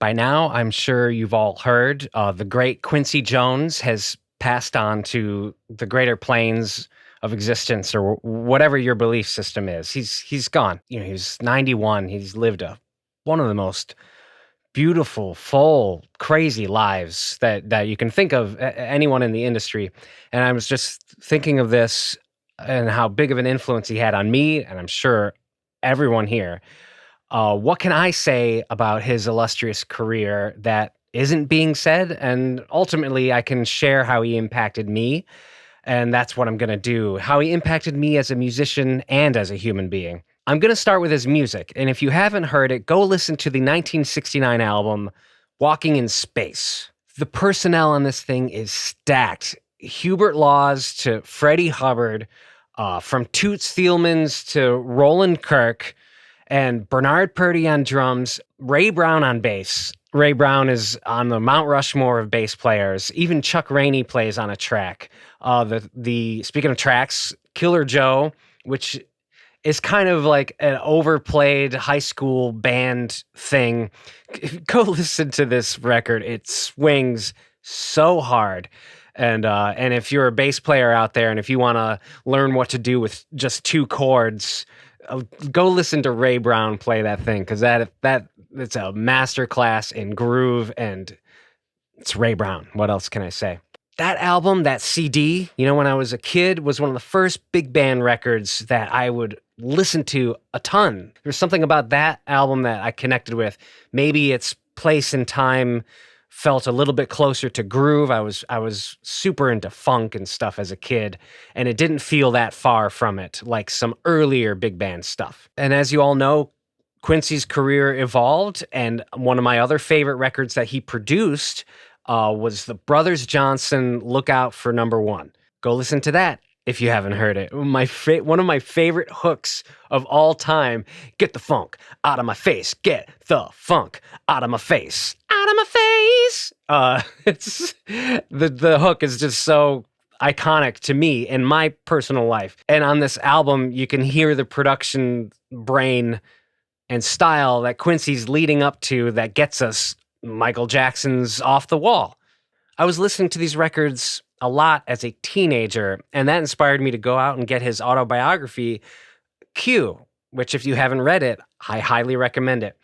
By now, I'm sure you've all heard the great Quincy Jones has passed on to the greater planes of existence, or whatever your belief system is. He's gone. He's 91. He's lived one of the most beautiful, full, crazy lives that you can think of, anyone in the industry. And I was just thinking of this and how big of an influence he had on me, and I'm sure everyone here. What can I say about his illustrious career that isn't being said? And ultimately, I can share how he impacted me. And that's what I'm going to do, how he impacted me as a musician and as a human being. I'm going to start with his music. And if you haven't heard it, go listen to the 1969 album, Walking in Space. The personnel on this thing is stacked. Hubert Laws to Freddie Hubbard, from Toots Thielmans to Roland Kirk, and Bernard Purdy on drums, Ray Brown on bass. Ray Brown is on the Mount Rushmore of bass players. Even Chuck Rainey plays on a track. Speaking of tracks, Killer Joe, which is kind of like an overplayed high school band thing. Go listen to this record. It swings so hard. And if you're a bass player out there and if you want to learn what to do with just two chords, go listen to Ray Brown play that thing, because it's a master class in groove, and it's Ray Brown. What else can I say? That album, that CD, when I was a kid, was one of the first big band records that I would listen to a ton. There's something about that album that I connected with. Maybe its place and time felt a little bit closer to groove. I was super into funk and stuff as a kid, and it didn't feel that far from it, like some earlier big band stuff. And as you all know, Quincy's career evolved, and one of my other favorite records that he produced was the Brothers Johnson, Look Out for Number One. Go listen to that if you haven't heard it. One of my favorite hooks of all time, get the funk out of my face, get the funk out of my face, out of my face. It's the hook is just so iconic to me in my personal life. And on this album, you can hear the production brain and style that Quincy's leading up to that gets us Michael Jackson's Off the Wall. I was listening to these records a lot as a teenager, and that inspired me to go out and get his autobiography, Q, which if you haven't read it, I highly recommend it.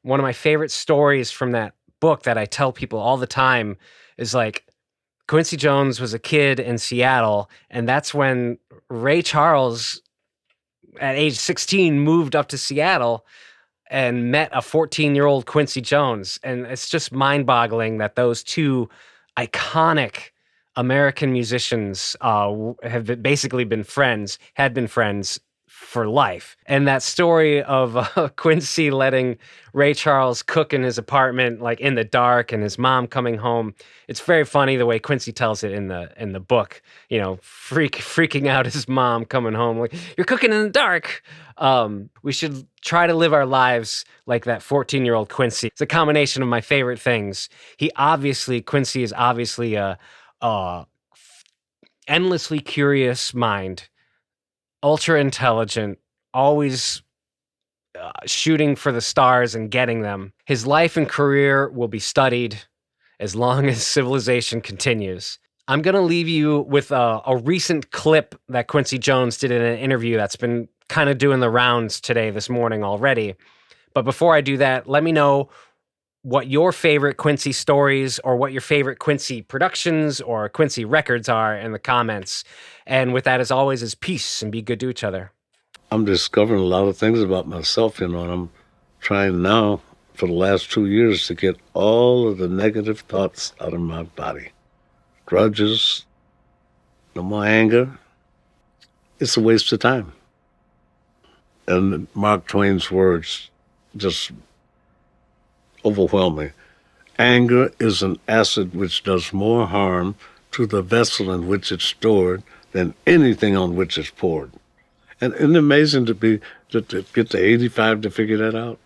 One of my favorite stories from that book that I tell people all the time is like, Quincy Jones was a kid in Seattle, and that's when Ray Charles, at age 16, moved up to Seattle and met a 14-year-old Quincy Jones. And it's just mind-boggling that those two iconic American musicians have basically been friends, had been friends for life. And that story of Quincy letting Ray Charles cook in his apartment, like in the dark, and his mom coming home. It's very funny the way Quincy tells it in the book. Freaking out his mom coming home, like, you're cooking in the dark. We should try to live our lives like that 14-year-old Quincy. It's a combination of my favorite things. Quincy is obviously a endlessly curious mind, ultra intelligent, always shooting for the stars and getting them. His life and career will be studied as long as civilization continues. I'm going to leave you with a recent clip that Quincy Jones did in an interview that's been kind of doing the rounds this morning already. But before I do that, let me know what your favorite Quincy stories or what your favorite Quincy productions or Quincy records are in the comments. And with that, as always, is peace and be good to each other. I'm discovering a lot of things about myself, and I'm trying now for the last 2 years to get all of the negative thoughts out of my body. Grudges, no more anger. It's a waste of time. And Mark Twain's words just overwhelm me. Anger is an acid which does more harm to the vessel in which it's stored than anything on which it's poured. And isn't it amazing to get to 85 to figure that out?